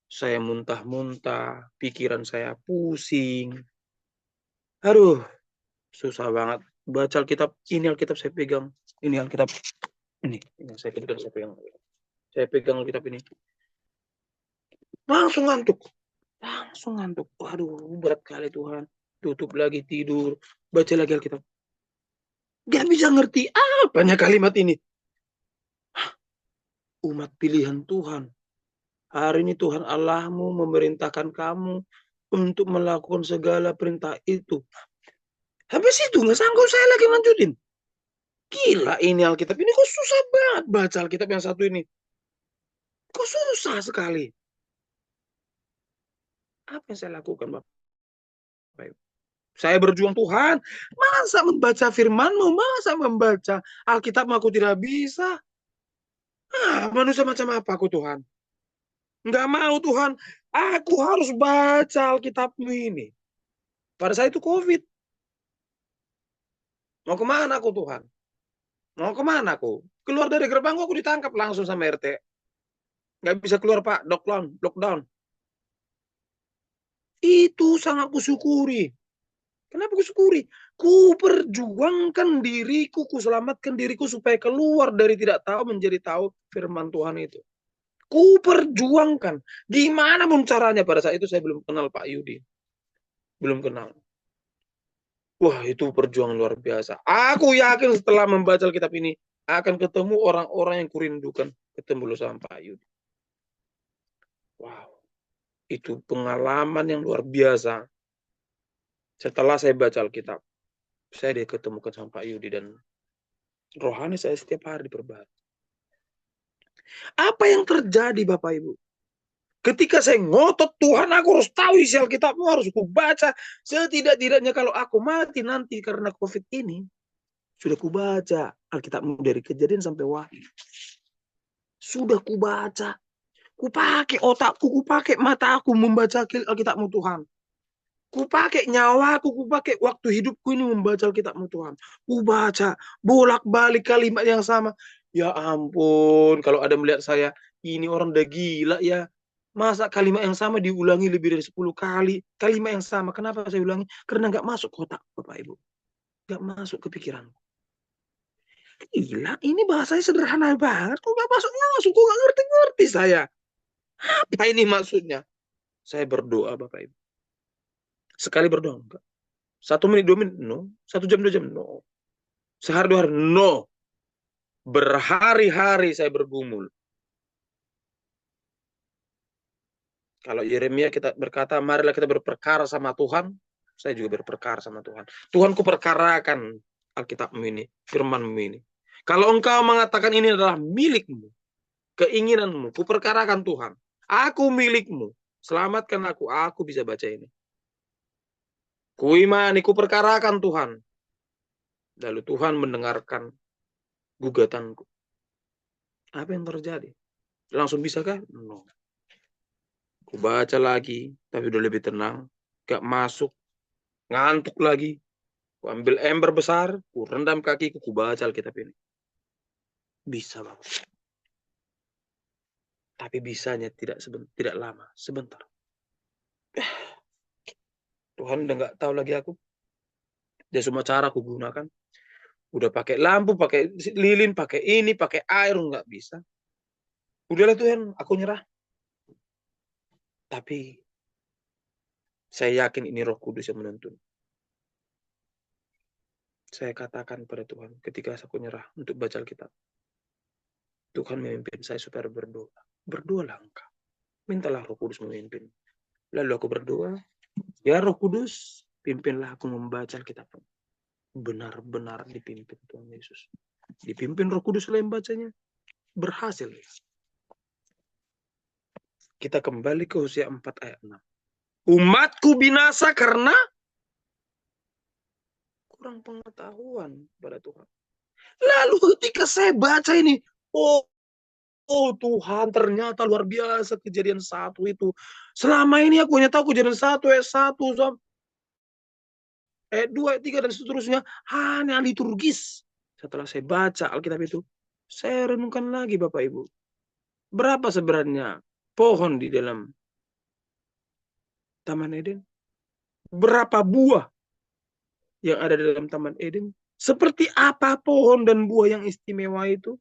saya muntah-muntah, pikiran saya pusing. Aduh, susah banget. Baca Alkitab, ini Alkitab saya pegang, ini Alkitab, ini saya pegang. Saya pegang Alkitab ini. Langsung ngantuk. Waduh, berat kali Tuhan. Tutup lagi, tidur, baca lagi Alkitab. Gak bisa ngerti apanya kalimat ini. Umat pilihan Tuhan. Hari ini Tuhan Allahmu memerintahkan kamu untuk melakukan segala perintah itu. Habis itu nggak sanggup saya lagi lanjutin. Gila ini Alkitab ini kok susah banget baca Alkitab yang satu ini. Kok susah sekali. Apa yang saya lakukan Bapak? Saya berjuang Tuhan. Masa membaca firman-Mu, masa membaca Alkitab aku tidak bisa. Manusia macam apa aku Tuhan? Nggak mau Tuhan. Aku harus baca Alkitab-Mu ini. Pada saat itu COVID. Mau kemana aku Tuhan? Mau kemana aku? Keluar dari gerbang aku ditangkap langsung sama RT. Nggak bisa keluar Pak, lockdown. Itu sangat kusyukuri. Kenapa kusyukuri? Ku perjuangkan diriku, ku selamatkan diriku supaya keluar dari tidak tahu menjadi tahu firman Tuhan itu. Ku perjuangkan. Gimana pun caranya, pada saat itu saya belum kenal Pak Yudi. Belum kenal. Wah, itu perjuangan luar biasa. Aku yakin setelah membaca Alkitab ini, akan ketemu orang-orang yang kurindukan. Ketemu sama Pak Yudi. Wow, itu pengalaman yang luar biasa. Setelah saya baca Alkitab, saya diketemukan sama Pak Yudi dan rohani saya setiap hari diperbaharui. Apa yang terjadi Bapak Ibu? Ketika saya ngotot, Tuhan aku harus tahu isi Alkitabmu, harus kubaca. Setidak-tidaknya kalau aku mati nanti karena COVID ini, sudah kubaca Alkitabmu dari Kejadian sampai Wahyu. Sudah kubaca. Ku pakai otakku, ku pakai mataku membaca Alkitabmu Tuhan. Ku pakai nyawaku, ku pakai waktu hidupku ini membaca Alkitabmu Tuhan. Ku baca bolak-balik kalimat yang sama. Ya ampun, kalau ada melihat saya, ini orang udah gila ya. Masa kalimat yang sama diulangi lebih dari 10 kali. Kalimat yang sama, kenapa saya ulangi? Karena nggak masuk kotak, Bapak Ibu. Nggak masuk ke pikiran. Gila, ini bahasanya sederhana banget. Kok nggak masuk? Kok nggak ngerti-ngerti saya? Apa ini maksudnya? Saya berdoa, Bapak Ibu. Sekali berdoa, enggak. 1 menit, 2 menit, no. 1 jam, 2 jam, no. Sehari, 2 hari, no. Berhari-hari saya bergumul. Kalau Yeremia kita berkata, marilah kita berperkara sama Tuhan. Saya juga berperkara sama Tuhan. Tuhan ku perkarakan Alkitabmu ini, firmanmu ini. Kalau engkau mengatakan ini adalah milikmu, keinginanmu, ku perkarakan Tuhan. Aku milikmu. Selamatkan aku bisa baca ini. Ku imani, ku perkarakan Tuhan. Lalu Tuhan mendengarkan gugatanku. Apa yang terjadi? Langsung bisa kan? No. Ku baca lagi, tapi udah lebih tenang. Gak masuk. Ngantuk lagi. Ku ambil ember besar, ku rendam kakiku, ku baca Alkitab ini. Bisa, Bang. Tapi bisanya tidak lama, sebentar. Tuhan udah gak tahu lagi aku. Dia semua cara aku gunakan. Udah pakai lampu, pakai lilin, pakai ini, pakai air, nggak bisa. Udahlah Tuhan, aku nyerah. Tapi saya yakin ini Roh Kudus yang menuntun. Saya katakan pada Tuhan ketika aku nyerah untuk baca Alkitab. Tuhan memimpin saya supaya berdoa. Berdoalah engkau. Mintalah Roh Kudus memimpin. Lalu aku berdoa, ya Roh Kudus, pimpinlah aku membaca Alkitab. Benar-benar dipimpin Tuhan Yesus. Dipimpin Roh Kudus lah yang bacanya. Berhasil. Kita kembali ke Hosea 4 ayat 6. Umatku binasa karena kurang pengetahuan pada Tuhan. Lalu ketika saya baca ini, oh Tuhan, ternyata luar biasa kejadian 1 itu. Selama ini aku hanya tahu kejadian 1, ayat 1, ayat 2, ayat 3, dan seterusnya. Hanya liturgis. Setelah saya baca Alkitab itu, saya renungkan lagi Bapak Ibu. Berapa sebenarnya pohon di dalam Taman Eden? Berapa buah yang ada di dalam Taman Eden? Seperti apa pohon dan buah yang istimewa itu?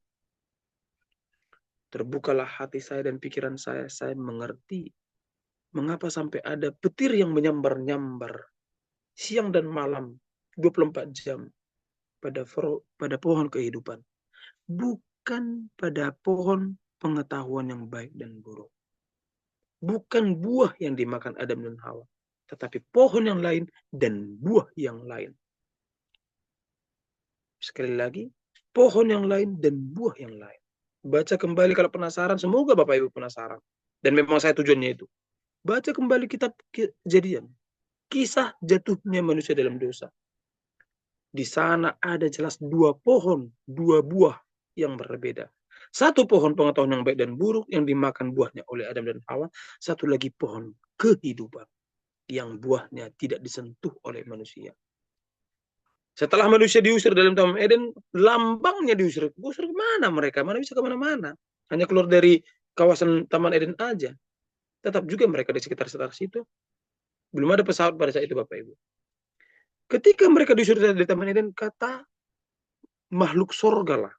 Terbukalah hati saya dan pikiran saya mengerti mengapa sampai ada petir yang menyambar-nyambar siang dan malam 24 jam pada pohon kehidupan. Bukan pada pohon pengetahuan yang baik dan buruk. Bukan buah yang dimakan Adam dan Hawa, tetapi pohon yang lain dan buah yang lain. Sekali lagi, pohon yang lain dan buah yang lain. Baca kembali kalau penasaran, semoga Bapak Ibu penasaran. Dan memang saya tujuannya itu. Baca kembali kitab Kejadian. Kisah jatuhnya manusia dalam dosa. Di sana ada jelas 2 pohon, 2 buah yang berbeda. 1 pohon pengetahuan yang baik dan buruk yang dimakan buahnya oleh Adam dan Hawa. 1 lagi pohon kehidupan yang buahnya tidak disentuh oleh manusia. Setelah manusia diusir dalam Taman Eden, lambangnya diusir. Usir kemana mereka? Mana bisa kemana-mana. Hanya keluar dari kawasan Taman Eden aja. Tetap juga mereka di sekitar situ. Belum ada pesawat pada saat itu, Bapak Ibu. Ketika mereka diusir dari Taman Eden, kata makhluk surga lah.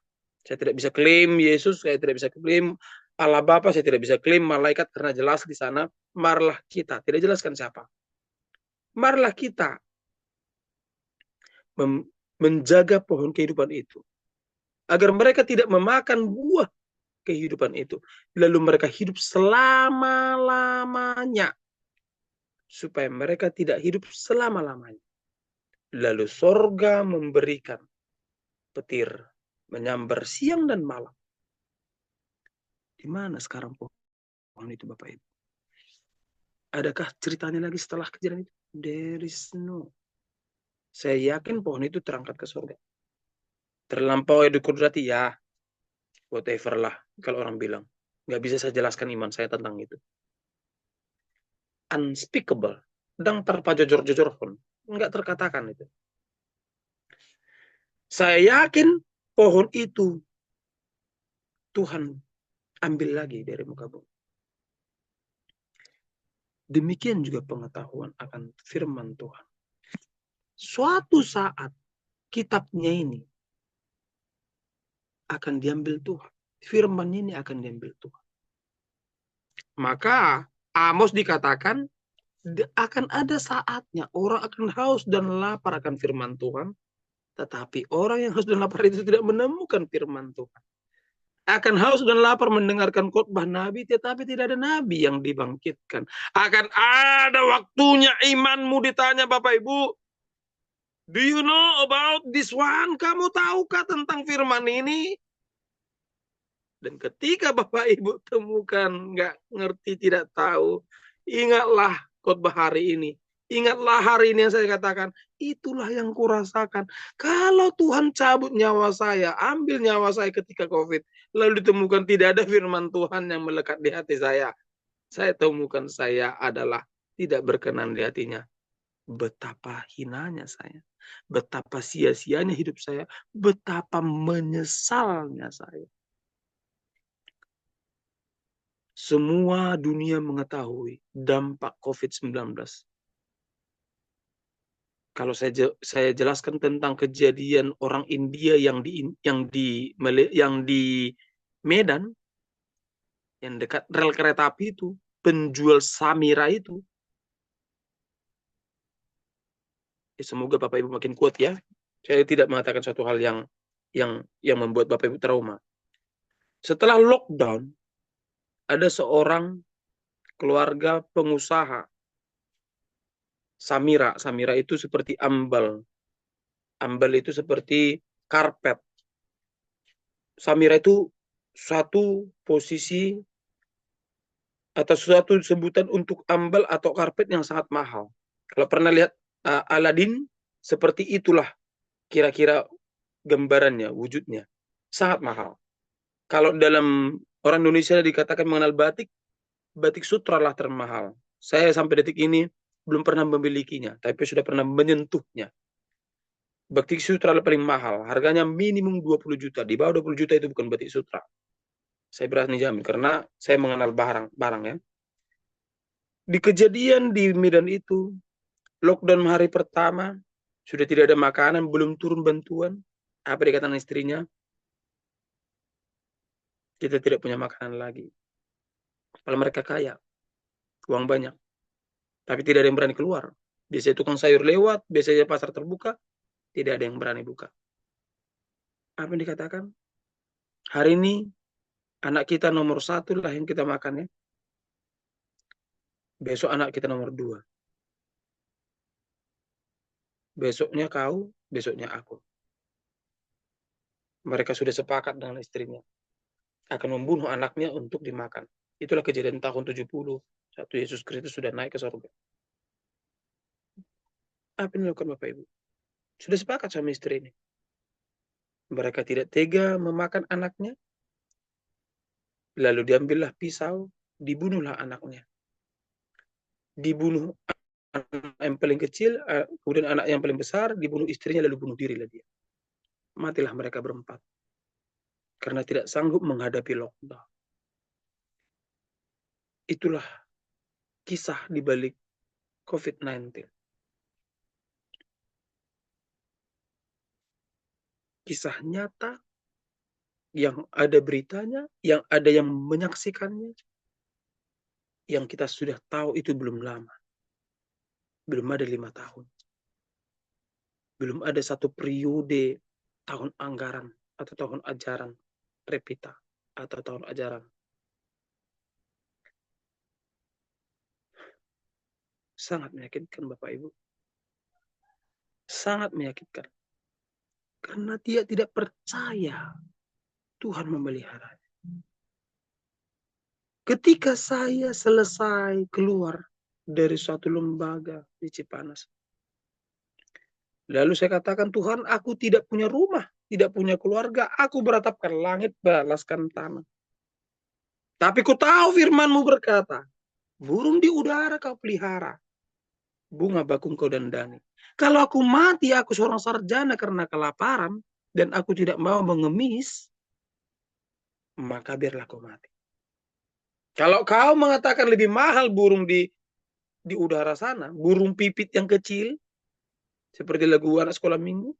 Saya tidak bisa klaim Yesus, saya tidak bisa klaim Allah Bapa, saya tidak bisa klaim malaikat, karena jelas di sana, marilah kita. Tidak jelaskan siapa. Marilah kita menjaga pohon kehidupan itu. Agar mereka tidak memakan buah kehidupan itu. Lalu mereka hidup selama-lamanya. Supaya mereka tidak hidup selama-lamanya. Lalu sorga memberikan petir. Menyambar siang dan malam. Di mana sekarang pohon itu Bapak Ibu? Adakah ceritanya lagi setelah kejadian itu? There is no. Saya yakin pohon itu terangkat ke surga. Terlampau dikudrati ya. Whatever lah kalau orang bilang. Nggak bisa saya jelaskan iman saya tentang itu. Unspeakable. Dan tanpa jujur-jujur pun. Nggak terkatakan itu. Saya yakin pohon itu Tuhan ambil lagi dari muka bumi. Demikian juga pengetahuan akan firman Tuhan. Suatu saat kitabnya ini akan diambil Tuhan. Firman ini akan diambil Tuhan. Maka Amos dikatakan akan ada saatnya orang akan haus dan lapar akan firman Tuhan. Tetapi orang yang haus dan lapar itu tidak menemukan firman Tuhan. Akan haus dan lapar mendengarkan khotbah Nabi, tetapi tidak ada Nabi yang dibangkitkan. Akan ada waktunya imanmu ditanya Bapak Ibu, do you know about this one? Kamu tahukah tentang firman ini? Dan ketika Bapak Ibu temukan, nggak ngerti, tidak tahu, ingatlah khotbah hari ini. Ingatlah hari ini yang saya katakan, itulah yang kurasakan. Kalau Tuhan cabut nyawa saya, ambil nyawa saya ketika COVID, lalu ditemukan tidak ada firman Tuhan yang melekat di hati saya temukan saya adalah tidak berkenan di hatinya. Betapa hinanya saya, betapa sia-sianya hidup saya, betapa menyesalnya saya. Semua dunia mengetahui dampak COVID-19. Kalau saya jelaskan tentang kejadian orang India yang di Medan, yang dekat rel kereta api itu, penjual Samira itu. Ya, semoga Bapak Ibu makin kuat ya. Saya tidak mengatakan suatu hal yang membuat Bapak Ibu trauma. Setelah lockdown, ada seorang keluarga pengusaha Samira. Samira itu seperti ambal. Ambal itu seperti karpet. Samira itu suatu posisi atau suatu sebutan untuk ambal atau karpet yang sangat mahal. Kalau pernah lihat Aladin, seperti itulah kira-kira gambarannya, wujudnya. Sangat mahal. Kalau dalam orang Indonesia dikatakan mengenal batik, batik sutra lah termahal. Saya sampai detik ini belum pernah memilikinya, tapi sudah pernah menyentuhnya. Batik sutra paling mahal, harganya minimum 20 juta. Di bawah 20 juta itu bukan batik sutra. Saya berani jamin, karena saya mengenal barang ya. Di kejadian di Medan itu, lockdown hari pertama, sudah tidak ada makanan, belum turun bantuan. Apa dikatakan istrinya? Kita tidak punya makanan lagi. Kalau mereka kaya, uang banyak, tapi tidak ada yang berani keluar. Biasanya tukang sayur lewat, biasanya pasar terbuka, tidak ada yang berani buka. Apa yang dikatakan? Hari ini anak kita nomor 1 lah yang kita makan ya. Besok anak kita nomor 2. Besoknya kau, besoknya aku. Mereka sudah sepakat dengan istrinya. Akan membunuh anaknya untuk dimakan. Itulah kejadian tahun 70. Satu Yesus Kristus sudah naik ke surga. Apa yang dilakukan Bapak Ibu? Sudah sepakat sama istri ini. Mereka tidak tega memakan anaknya. Lalu diambillah pisau, dibunuhlah anaknya. Dibunuh anak yang paling kecil, kemudian anak yang paling besar, dibunuh istrinya, lalu bunuh dirilah dia. Matilah mereka berempat. Karena tidak sanggup menghadapi lockdown. Itulah kisah di balik COVID-19. Kisah nyata yang ada beritanya, yang ada yang menyaksikannya, yang kita sudah tahu itu belum lama. Belum ada 5 tahun. Belum ada satu periode tahun anggaran atau tahun ajaran Repita atau tahun ajaran. Sangat menyakitkan Bapak Ibu. Sangat menyakitkan. Karena dia tidak percaya Tuhan memelihara. Ketika saya selesai keluar dari suatu lembaga di Cipanas, lalu saya katakan, Tuhan, aku tidak punya rumah, tidak punya keluarga, aku beratapkan langit, balaskan tanah. Tapi ku tahu firman-Mu berkata, burung di udara kau pelihara, bunga bakung kau dandani. Kalau aku mati, aku seorang sarjana karena kelaparan, dan aku tidak mau mengemis, maka biarlah kau mati. Kalau kau mengatakan lebih mahal burung di udara sana, burung pipit yang kecil, seperti lagu anak sekolah minggu,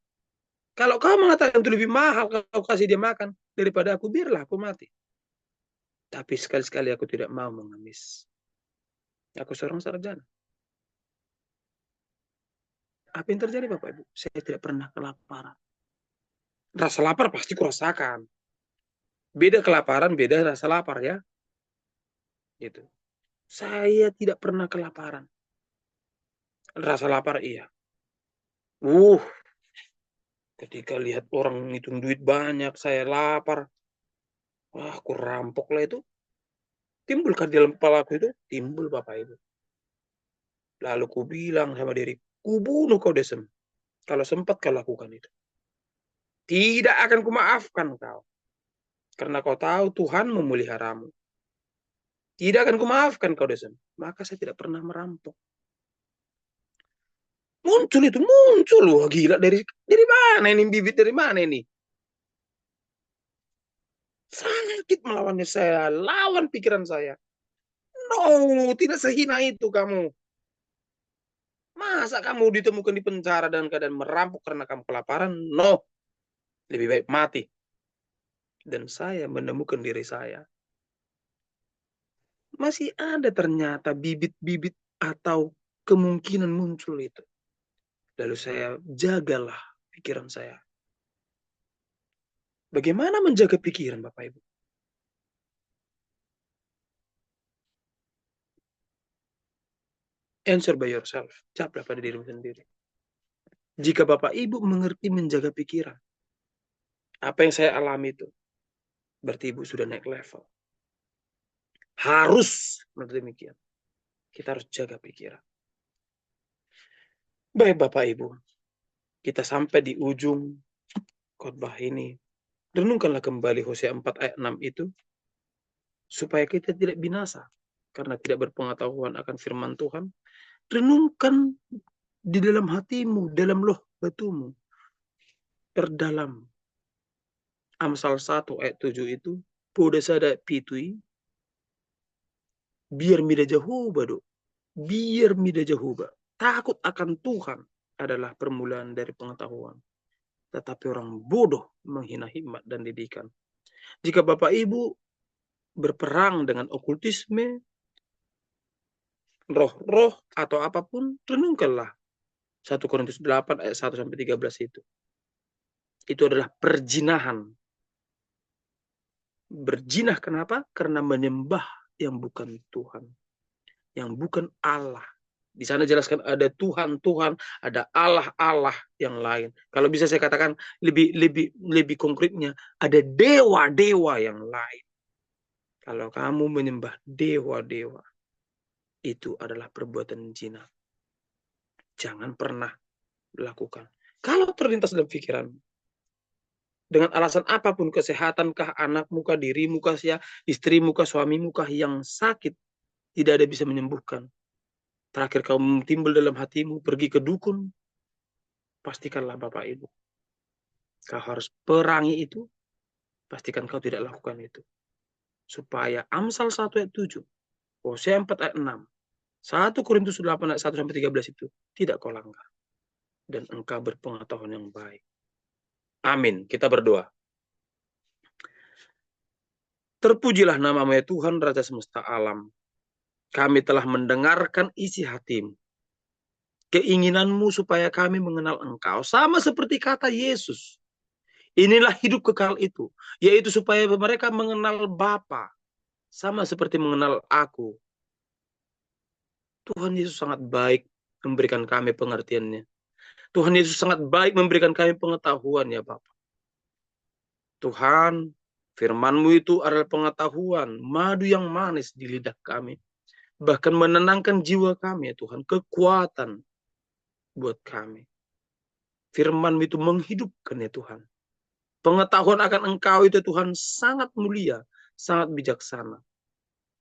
kalau kau mengatakan itu lebih mahal, kau kasih dia makan, daripada aku, biarlah aku mati. Tapi sekali-sekali aku tidak mau mengemis. Aku seorang sarjana. Apa yang terjadi Bapak Ibu? Saya tidak pernah kelaparan. Rasa lapar pasti kurasakan. Beda kelaparan, beda rasa lapar ya. Gitu. Saya tidak pernah kelaparan. Rasa lapar iya. Uh, ketika lihat orang ngitung duit banyak, saya lapar. Wah, aku rampok lah itu. Timbulkan di dalam kepala aku itu? Timbul Bapak Ibu. Lalu ku bilang sama diri, ku bunuh kau Desem. Kalau sempat kau lakukan itu. Tidak akan kumaafkan kau. Karena kau tahu Tuhan memeliharamu. Tidak akan kumaafkan kau Desem. Maka saya tidak pernah merampok. Muncul itu, muncul. Wah gila, dari mana ini, bibit dari mana ini? Sakit melawannya saya, lawan pikiran saya. No, tidak sehina itu kamu. Masa kamu ditemukan di penjara dalam keadaan merampok karena kamu kelaparan? No, lebih baik mati. Dan saya menemukan diri saya. Masih ada ternyata bibit-bibit atau kemungkinan muncul itu. Lalu saya jagalah pikiran saya. Bagaimana menjaga pikiran Bapak Ibu? Answer by yourself. Jawablah pada dirimu sendiri. Jika Bapak Ibu mengerti menjaga pikiran, apa yang saya alami itu, berarti Ibu sudah naik level. Harus, menurut demikian. Kita harus jaga pikiran. Baik Bapak Ibu, kita sampai di ujung khotbah ini. Renungkanlah kembali Hosea 4 ayat 6 itu, supaya kita tidak binasa, karena tidak berpengetahuan akan firman Tuhan. Renungkan di dalam hatimu, dalam loh batumu, terdalam. Amsal 1 ayat 7 itu, Poda sada pitui, biar mida jahuba do, biar mida jahuba. Takut akan Tuhan adalah permulaan dari pengetahuan. Tetapi orang bodoh menghina hikmat dan didikan. Jika Bapak Ibu berperang dengan okultisme, roh-roh atau apapun, renungkanlah 1 Korintus 8 ayat 1 sampai 13 itu. Itu adalah perjinahan. Berjinah kenapa? Karena menyembah yang bukan Tuhan, yang bukan Allah. Di sana jelaskan ada Tuhan-Tuhan, ada Allah-Allah yang lain. Kalau bisa saya katakan lebih konkretnya, ada dewa-dewa yang lain. Kalau kamu menyembah dewa-dewa, itu adalah perbuatan zina. Jangan pernah lakukan. Kalau terlintas dalam pikiran, dengan alasan apapun, kesehatankah anakmu kah, dirimu kah, istrimu kah, suamimu kah yang sakit, tidak ada bisa menyembuhkan. Terakhir kau timbul dalam hatimu, pergi ke dukun, pastikanlah Bapak Ibu, kau harus perangi itu, pastikan kau tidak lakukan itu. Supaya Amsal 1 ayat 7, Hosea 4 ayat 6, 1 Korintus 8 ayat 1 sampai 13 itu tidak kau langgar. Dan engkau berpengetahuan yang baik. Amin. Kita berdoa. Terpujilah namamu ya Tuhan Raja semesta alam. Kami telah mendengarkan isi hatimu. Keinginanmu supaya kami mengenal engkau. Sama seperti kata Yesus. Inilah hidup kekal itu. Yaitu supaya mereka mengenal Bapa. Sama seperti mengenal aku. Tuhan Yesus sangat baik memberikan kami pengertiannya. Tuhan Yesus sangat baik memberikan kami pengetahuan ya Bapak. Tuhan, firman-Mu itu adalah pengetahuan, madu yang manis di lidah kami. Bahkan menenangkan jiwa kami ya Tuhan, kekuatan buat kami. Firman-Mu itu menghidupkan ya Tuhan. Pengetahuan akan Engkau itu Tuhan sangat mulia, sangat bijaksana.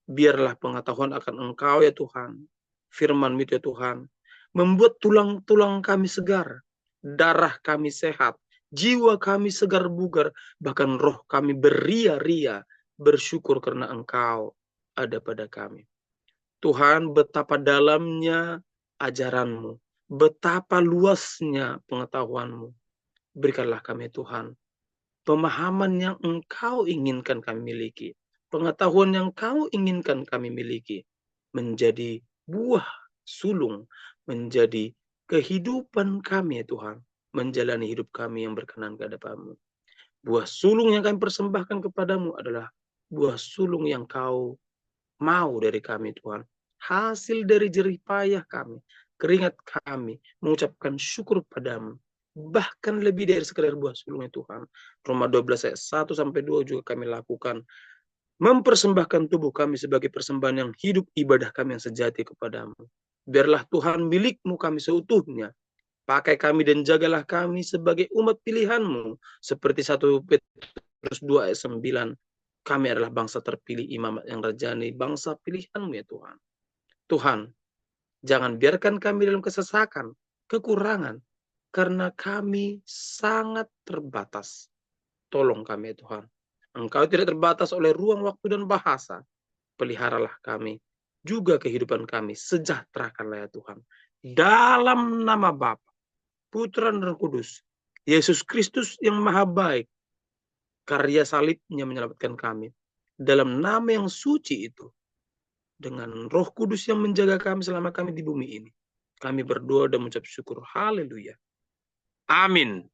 Biarlah pengetahuan akan Engkau ya Tuhan, firman-Mu ya Tuhan, membuat tulang-tulang kami segar, darah kami sehat, jiwa kami segar bugar, bahkan roh kami beria-ria, bersyukur karena Engkau ada pada kami. Tuhan, betapa dalamnya ajaran-Mu, betapa luasnya pengetahuan-Mu. Berikanlah kami Tuhan, pemahaman yang Engkau inginkan kami miliki, pengetahuan yang Kau inginkan kami miliki, menjadi buah sulung, menjadi kehidupan kami ya Tuhan, menjalani hidup kami yang berkenan ke hadapan-Mu. Buah sulung yang kami persembahkan kepadamu adalah buah sulung yang Kau mau dari kami Tuhan. Hasil dari jerih payah kami, keringat kami, mengucapkan syukur padamu. Bahkan lebih dari sekedar buah sulungnya Tuhan. Roma 12 ayat 1 sampai 2 juga kami lakukan. Mempersembahkan tubuh kami sebagai persembahan yang hidup, ibadah kami yang sejati kepadamu. Biarlah Tuhan milikmu kami seutuhnya. Pakai kami dan jagalah kami sebagai umat pilihanmu. Seperti 1 Petrus 2 ayat 9. Kami adalah bangsa terpilih, imamat yang rajani, bangsa pilihanmu ya Tuhan. Tuhan, jangan biarkan kami dalam kesesakan, kekurangan, karena kami sangat terbatas. Tolong kami ya Tuhan. Engkau tidak terbatas oleh ruang, waktu, dan bahasa. Peliharalah kami, juga kehidupan kami, sejahterakanlah ya Tuhan. Dalam nama Bapa, Putra dan Roh Kudus, Yesus Kristus yang maha baik, karya salibnya menyelamatkan kami. Dalam nama yang suci itu, dengan Roh Kudus yang menjaga kami selama kami di bumi ini, kami berdoa dan mengucap syukur. Haleluya. Amin.